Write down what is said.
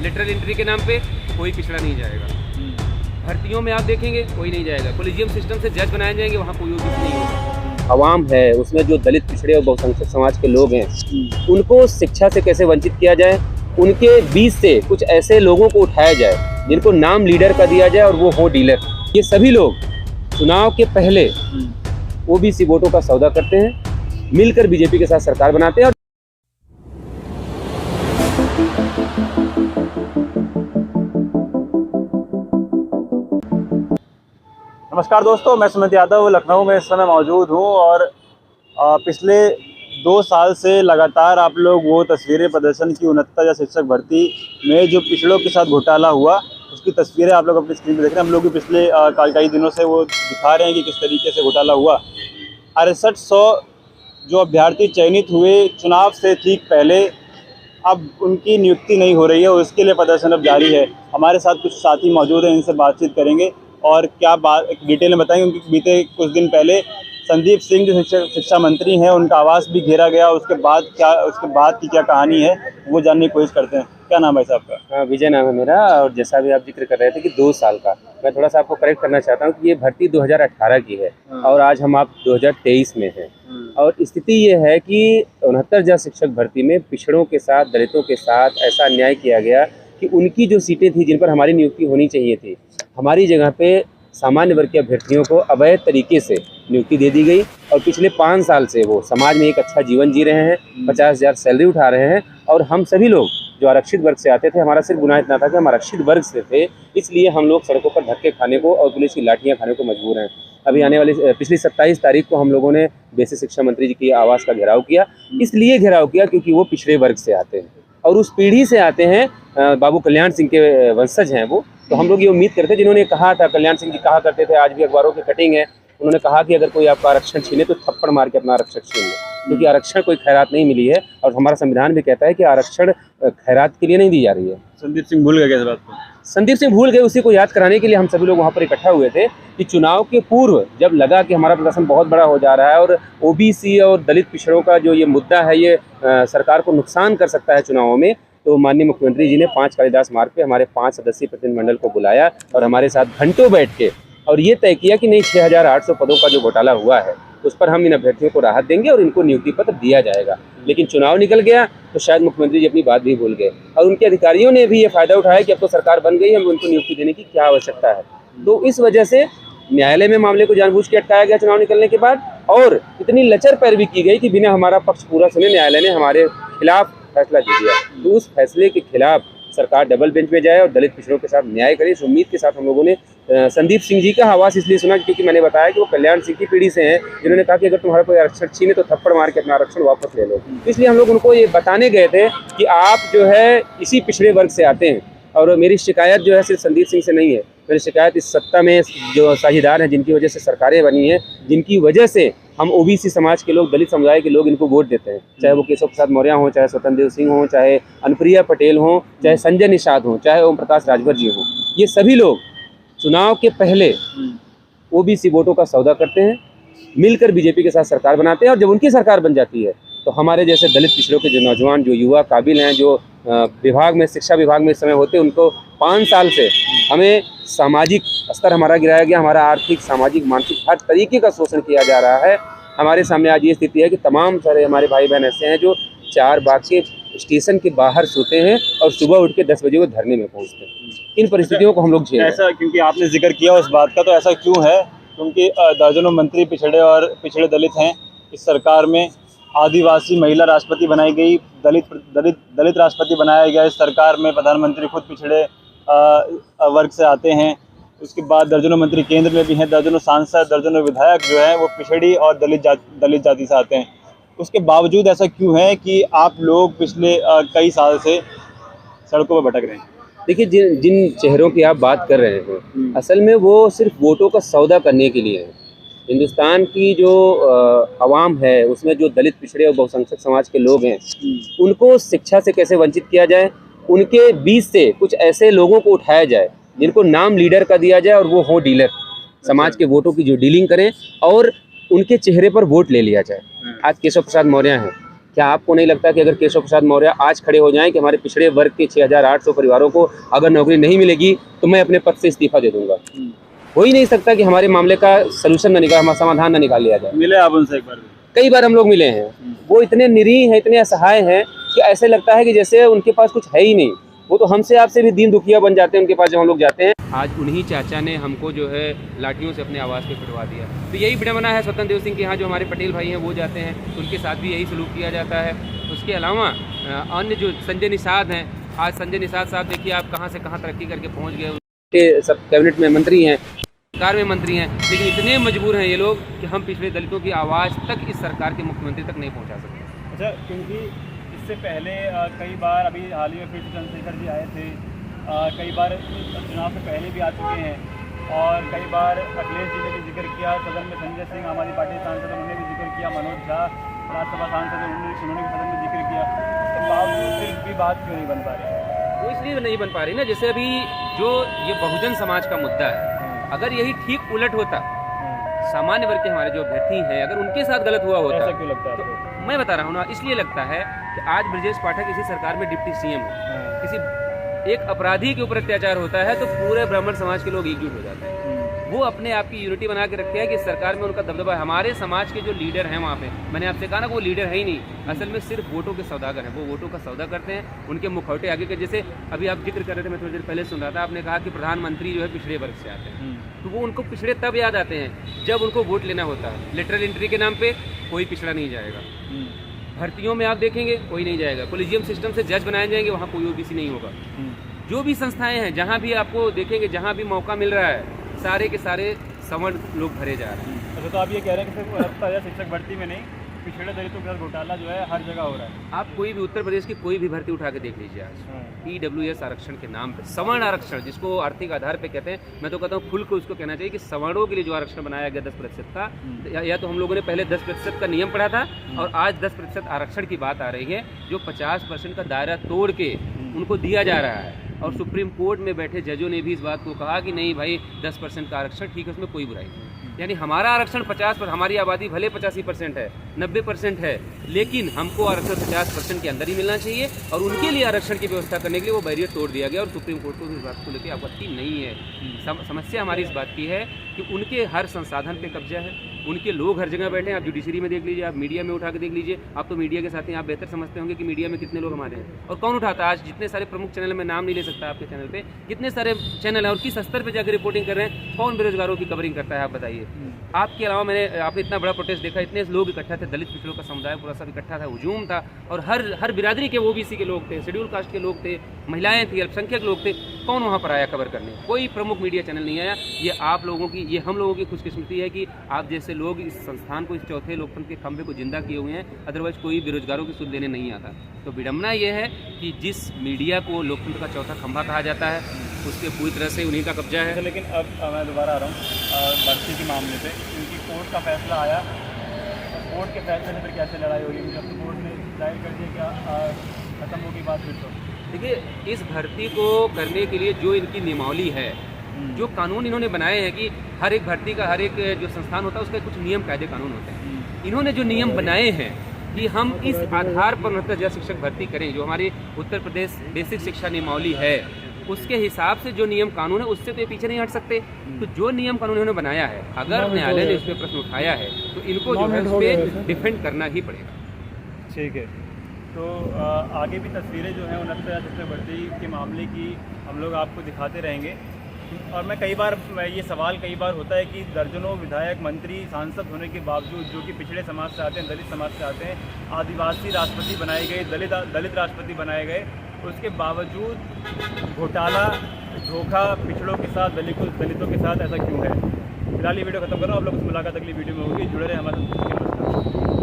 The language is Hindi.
लेटरल एंट्री के नाम पे कोई पिछड़ा नहीं जाएगा। भर्तियों में आप देखेंगे कोई नहीं जाएगा। कोलिजियम सिस्टम से जज बनाए जाएंगे, वहाँ कोई ओबीसी नहीं होगा। आवाम है उसमें जो दलित पिछड़े और बहुसंख्यक समाज के लोग हैं, उनको शिक्षा से कैसे वंचित किया जाए, उनके बीच से कुछ ऐसे लोगों को उठाया जाए जिनको नाम लीडर का दिया जाए और वो हो डीलर। ये सभी लोग चुनाव के पहले ओबीसी वोटों का सौदा करते हैं, मिलकर बीजेपी के साथ सरकार बनाते हैं। नमस्कार दोस्तों, मैं सुमित यादव लखनऊ में इस समय मौजूद हूं और पिछले 2 साल से लगातार आप लोग वो तस्वीरें प्रदर्शन की 69 शिक्षक भर्ती में जो पिछड़ों के साथ घोटाला हुआ उसकी तस्वीरें आप लोग अपनी स्क्रीन पर देख रहे हैं। हम लोग भी पिछले कई दिनों से वो दिखा रहे हैं कि किस तरीके से घोटाला हुआ। 6800 जो अभ्यर्थी चयनित हुए चुनाव से ठीक पहले, अब उनकी नियुक्ति नहीं हो रही है और उसके लिए प्रदर्शन अब जारी है। हमारे साथ कुछ साथी मौजूद हैं, इनसे बातचीत करेंगे और क्या बात डिटेल में बताएंगे। उनके बीते कुछ दिन पहले संदीप सिंह जो शिक्षा मंत्री हैं, उनका आवास भी घेरा गया। उसके बाद की क्या कहानी है वो जानने की कोकोशिश करते हैं। क्या नाम है साहब का? विजय नाम है मेरा। और जैसा भी आप जिक्र कर रहे थे कि 2 साल का, मैं थोड़ा सा आपको करेक्ट करना चाहता हूँ कि ये भर्ती 2018 की है और आज हम आप 2023 में हैं। और स्थिति ये है कि 69 शिक्षक भर्ती में पिछड़ों के साथ, दलितों के साथ ऐसा अन्याय किया गया कि उनकी जो सीटें थी जिन पर हमारी नियुक्ति होनी चाहिए थी, हमारी जगह पे सामान्य वर्ग के अभ्यर्थियों को अवैध तरीके से नियुक्ति दे दी गई। और पिछले 5 साल से वो समाज में एक अच्छा जीवन जी रहे हैं, 50,000 सैलरी उठा रहे हैं। और हम सभी लोग जो आरक्षित वर्ग से आते थे, हमारा सिर्फ गुनाह इतना था कि हम आरक्षित वर्ग से थे, इसलिए हम लोग सड़कों पर धक्के खाने को और पुलिस की लाठियां खाने को मजबूर हैं। अभी आने वाली पिछली 27 तारीख को हम लोगों ने बेसिक शिक्षा मंत्री जी की आवास का घेराव किया। इसलिए घेराव किया क्योंकि वो पिछड़े वर्ग से आते हैं और उस पीढ़ी से आते हैं। बाबू कल्याण सिंह के वंशज हैं वो। तो हम लोग ये उम्मीद करते, जिन्होंने कहा था, कल्याण सिंह जी कहा करते थे, आज भी अखबारों की कटिंग है, उन्होंने कहा कि अगर कोई आपका आरक्षण छीने तो थप्पड़ मार के अपना आरक्षण छीन ले, क्योंकि आरक्षण कोई खैरात नहीं मिली है। और हमारा संविधान भी कहता है कि आरक्षण खैरात के लिए नहीं दी जा रही है। संदीप सिंह भूल गए इस बात को? संदीप सिंह भूल गए। उसी को याद कराने के लिए हम सभी लोग वहाँ पर इकट्ठा हुए थे कि चुनाव के पूर्व जब लगा कि हमारा प्रदर्शन बहुत बड़ा हो जा रहा है और ओबीसी और दलित पिछड़ों का जो ये मुद्दा है ये सरकार को नुकसान कर सकता है चुनावों में, तो माननीय मुख्यमंत्री जी ने 5 कालिदास मार्ग पे हमारे 5 सदस्यीय प्रतिनिधिमंडल को बुलाया और हमारे साथ घंटों बैठ के और ये तय किया कि नहीं, 6,800 पदों का जो घोटाला हुआ है उस पर हम इन अभ्यर्थियों को राहत देंगे और इनको नियुक्ति पत्र दिया जाएगा। लेकिन चुनाव निकल गया तो शायद मुख्यमंत्री जी अपनी बात भी भूल गए और उनके अधिकारियों ने भी ये फायदा उठाया कि अब तो सरकार बन गई है, हम उनको नियुक्ति देने की क्या आवश्यकता है। तो इस वजह से न्यायालय में मामले को जानबूझ के अटकाया गया चुनाव निकलने के बाद, और इतनी लचर पैरवी की गई कि बिना हमारा पक्ष पूरा सुने न्यायालय ने हमारे खिलाफ फैसला दे दिया। तो उस फैसले के खिलाफ सरकार डबल बेंच में जाए और दलित पिछड़ों के साथ न्याय करे, इस उम्मीद के साथ हम लोगों ने संदीप सिंह जी का आवाज़ इसलिए सुना क्योंकि मैंने बताया कि वो कल्याण सिंह की पीढ़ी से हैं, जिन्होंने कहा कि अगर तुम्हारा कोई आरक्षण छीने तो थप्पड़ मार के अपना आरक्षण वापस ले लो। तो इसलिए हम लोग उनको ये बताने गए थे कि आप जो है इसी पिछड़े वर्ग से आते हैं। और मेरी शिकायत जो है सिर्फ संदीप सिंह से नहीं है, मेरी शिकायत इस सत्ता में जो साझेदार हैं, जिनकी वजह से सरकारें बनी हैं, जिनकी वजह से हम ओबीसी समाज के लोग, दलित समुदाय के लोग इनको वोट देते हैं, चाहे वो केशव प्रसाद मौर्य हों, चाहे स्वतंत्र देव सिंह हों, चाहे अनुप्रिया पटेल हों, चाहे संजय निषाद हों, चाहे ओम प्रकाश राजभर जी हों। ये सभी लोग चुनाव के पहले ओबीसी वोटों का सौदा करते हैं, मिलकर बीजेपी के साथ सरकार बनाते हैं। और जब उनकी सरकार बन जाती है तो हमारे जैसे दलित पिछड़ों के जो नौजवान, जो युवा काबिल हैं, जो विभाग में, शिक्षा विभाग में इस समय होते हैं, उनको 5 साल से हमें सामाजिक स्तर हमारा गिराया गया, हमारा आर्थिक, सामाजिक, मानसिक हर तरीके का शोषण किया जा रहा है। हमारे सामने आज ये स्थिति है कि तमाम सारे हमारे भाई बहन ऐसे हैं जो 4 बाग के स्टेशन के बाहर सोते हैं और सुबह उठ के 10 बजे वो धरने में पहुंचते हैं। इन परिस्थितियों को हम लोग झेल रहे हैं। ऐसा क्योंकि आपने जिक्र किया उस बात का, तो ऐसा क्यों है? क्योंकि दर्जनों मंत्री पिछड़े दलित हैं इस सरकार में। आदिवासी महिला राष्ट्रपति बनाई गई, दलित राष्ट्रपति बनाया गया इस सरकार में। प्रधानमंत्री खुद पिछड़े वर्ग से आते हैं। उसके बाद दर्जनों मंत्री केंद्र में भी हैं, दर्जनों सांसद, दर्जनों विधायक जो हैं वो पिछड़ी और दलित जाति से आते हैं। उसके बावजूद ऐसा क्यों है कि आप लोग पिछले कई साल से सड़कों पर भटक रहे हैं? देखिए, जिन चेहरों की आप बात कर रहे हैं, असल में वो सिर्फ वोटों का सौदा करने के लिए है। हिंदुस्तान की जो आवाम है उसमें जो दलित पिछड़े और बहुसंख्यक समाज के लोग हैं, उनको शिक्षा से कैसे वंचित किया जाए, उनके बीच से कुछ ऐसे लोगों को उठाया जाए जिनको नाम लीडर का दिया जाए और वो हो डीलर, समाज के वोटों की जो डीलिंग करें और उनके चेहरे पर वोट ले लिया जाए। आज केशव प्रसाद मौर्य हैं, क्या आपको नहीं लगता कि अगर केशव प्रसाद मौर्य आज खड़े हो जाएं कि हमारे पिछड़े वर्ग के 6,800 परिवारों को अगर नौकरी नहीं मिलेगी तो मैं अपने पद से इस्तीफा दे दूंगा? हो ही नहीं सकता कि हमारे मामले का सलूशन न निकाल, समाधान न निकाल लिया जाए। मिले आप उनसे एक बार भी? कई बार हम लोग मिले हैं, वो इतने निरीह हैं, इतने असहाय हैं कि ऐसे लगता है कि जैसे उनके पास कुछ है ही नहीं। वो तो हमसे आपसे भी दीन दुखिया बन जाते हैं उनके पास जब हम लोग जाते हैं। आज उन्हीं चाचा ने हमको जो है लाठियों से अपने आवाज़ पे पिटवा दिया। तो यही विडंबना है स्वतंत्र देव सिंह के यहाँ, जो हमारे पटेल भाई हैं वो जाते हैं, उनके साथ भी यही सलूक किया जाता है। उसके अलावा अन्य जो संजय निषाद हैं, आज संजय निषाद साहब देखिए आप कहाँ से कहाँ तरक्की करके पहुँच गए, उनके सब कैबिनेट में मंत्री हैं, सरकार में मंत्री हैं, लेकिन इतने मजबूर हैं ये लोग कि हम पिछड़े दलितों की आवाज़ तक इस सरकार के मुख्यमंत्री तक नहीं पहुँचा सकते। अच्छा, क्योंकि इससे पहले कई बार, अभी हाल ही में फिर चंद्रशेखर जी आए थे, कई बार चुनाव से पहले भी आ चुके हैं, और कई बार अखिलेश जी ने भी जिक्र किया, सदन में संजय सिंह आम आदमी पार्टी सांसद उन्होंने भी जिक्र किया, मनोज झा राज्यसभा सांसद उन्होंने भी सदन में जिक्र किया, तो बावजूद फिर भी बात क्यों नहीं बन पा रही? वो इसलिए नहीं बन पा रही ना, जैसे अभी जो ये बहुजन समाज का मुद्दा है, अगर यही ठीक उलट होता, सामान्य वर्ग के हमारे जो अभ्यर्थी हैं अगर उनके साथ गलत हुआ होता, ऐसा क्यों लगता है आपको? तो मैं बता रहा हूँ ना, इसलिए लगता है कि आज ब्रजेश पाठक इसी सरकार में डिप्टी सीएम है, किसी एक अपराधी के ऊपर अत्याचार होता है तो पूरे ब्राह्मण समाज के लोग एकजुट हो जाते हैं। वो अपने आप की यूनिटी बना के रखते हैं कि सरकार में उनका दबदबा है। हमारे समाज के जो लीडर हैं वहाँ पे, मैंने आपसे कहा ना वो लीडर है ही नहीं, असल में सिर्फ वोटों के सौदागर हैं। वो वोटों का सौदा करते हैं, उनके मुखौटे आगे के, जैसे अभी आप जिक्र कर रहे थे, मैं थोड़ी देर पहले सुन रहा था, आपने कहा कि प्रधानमंत्री जो है पिछड़े वर्ग से आते हैं, तो वो उनको पिछड़े तब याद आते हैं जब उनको वोट लेना होता है। लेटरल एंट्री के नाम पे कोई पिछड़ा नहीं जाएगा, भर्तियों में आप देखेंगे कोई नहीं जाएगा, कोलिजियम सिस्टम से जज बनाए जाएंगे, वहाँ कोई ओबीसी नहीं होगा। जो भी संस्थाएं हैं जहाँ भी आपको देखेंगे, जहाँ भी मौका मिल रहा है, सारे के सारे सवर्ण लोग भरे जा रहे हैं। अच्छा, तो आप ये कह रहे हैं कि सिर्फ 69,000 शिक्षक भर्ती में नहीं, पिछड़े दलितों के साथ घोटाला जो है हर जगह हो रहा है। आप कोई भी उत्तर प्रदेश की कोई भी भर्ती उठा के देख लीजिए, आज EWS आरक्षण के नाम पे, सवर्ण आरक्षण जिसको आर्थिक आधार पे कहते हैं, मैं तो कहता हूँ खुल को उसको कहना चाहिए कि सवर्णों के लिए जो आरक्षण बनाया गया 10% का, या तो हम लोगों ने पहले 10% का नियम पढ़ा था और आज 10% आरक्षण की बात आ रही है, जो 50% का दायरा तोड़ के उनको दिया जा रहा है। और सुप्रीम कोर्ट में बैठे जजों ने भी इस बात को कहा कि नहीं भाई 10% का आरक्षण ठीक है, उसमें कोई बुराई नहीं। यानी हमारा आरक्षण 50%, हमारी आबादी भले 85% है, 90% है, लेकिन हमको आरक्षण 50% के अंदर ही मिलना चाहिए, और उनके लिए आरक्षण की व्यवस्था करने के लिए वो बैरियर तोड़ दिया गया, और सुप्रीम कोर्ट को इस बात को लेकर आपत्ति नहीं है। समस्या हमारी इस बात की है कि उनके हर संसाधन पे कब्जा है, उनके लोग हर जगह बैठे हैं। आप जुडिशरी में देख लीजिए, आप मीडिया में उठा के देख लीजिए, आप तो मीडिया के साथ हैं, आप बेहतर समझते होंगे कि मीडिया में कितने लोग हमारे हैं और कौन उठाता है। आज जितने सारे प्रमुख चैनल, में नाम नहीं ले सकता आपके चैनल पे, कितने सारे चैनल हैं और किस स्तर पे जाकर रिपोर्टिंग कर रहे हैं, कौन बेरोजगारों की कवरिंग करता है, आप बताइए। आपके अलावा आपने इतना बड़ा प्रोटेस्ट देखा, इतने लोग इकट्ठा थे, दलित पिछड़ों का समुदाय पूरा सब इकट्ठा था, हुजूम था, और हर बिरादरी के ओबीसी के लोग थे, शेड्यूल कास्ट के लोग थे, महिलाएं थी, अल्पसंख्यक लोग थे, कौन वहाँ पर आया कवर करने? कोई प्रमुख मीडिया चैनल नहीं आया। ये आप लोगों की, ये हम लोगों की खुशकिस्मती है कि आप जैसे लोग इस संस्थान को, इस चौथे लोकतंत्र के खंभे को जिंदा किए हुए हैं, अदरवाइज कोई बेरोजगारों की सुध लेने नहीं आता। तो विडंबना ये है कि जिस मीडिया को लोकतंत्र का चौथा खंभा कहा जाता है, उसके पूरी तरह से उन्हीं का कब्जा है। लेकिन अब मैं दोबारा आ रहा हूँ भर्ती के मामले पे, क्योंकि कोर्ट का फैसला आया, कोर्ट के फैसले से फिर कैसे लड़ाई होगी? जब तो कोर्ट ने जाहिर कर दिया क्या खत्म होगी बात फिर तो? देखिए, इस भर्ती को करने के लिए जो इनकी नियमावली है, जो कानून इन्होंने बनाए हैं कि हर एक भर्ती का, हर एक जो संस्थान होता है उसके कुछ नियम कायदे कानून होते हैं। इन्होंने जो नियम बनाए हैं कि हम इस आधार पर 69,000 शिक्षक भर्ती करें, जो हमारी उत्तर प्रदेश बेसिक शिक्षा नियमावली है, उसके हिसाब से जो नियम कानून है उससे तो ये पीछे नहीं हट सकते। तो जो नियम कानून इन्होंने बनाया है, अगर न्यायालय ने इस पर प्रश्न उठाया है तो इनको जो है उस पर डिफेंड करना ही पड़ेगा। ठीक है, तो आगे भी तस्वीरें जो हैं 69,000 शिक्षक भर्ती के मामले की हम लोग आपको दिखाते रहेंगे। और मैं ये सवाल कई बार होता है कि दर्जनों विधायक, मंत्री, सांसद होने के बावजूद, जो कि पिछड़े समाज से आते हैं, दलित समाज से आते हैं, आदिवासी राष्ट्रपति बनाए गए, दलित राष्ट्रपति बनाए गए, उसके बावजूद घोटाला, धोखा पिछड़ों के साथ, दलितों के साथ ऐसा क्यों है? फिलहाल ये वीडियो खत्म कर रहा हूँ, आप लोग से मुलाकात अगली वीडियो में होगी। जुड़े रहे हमारे साथ।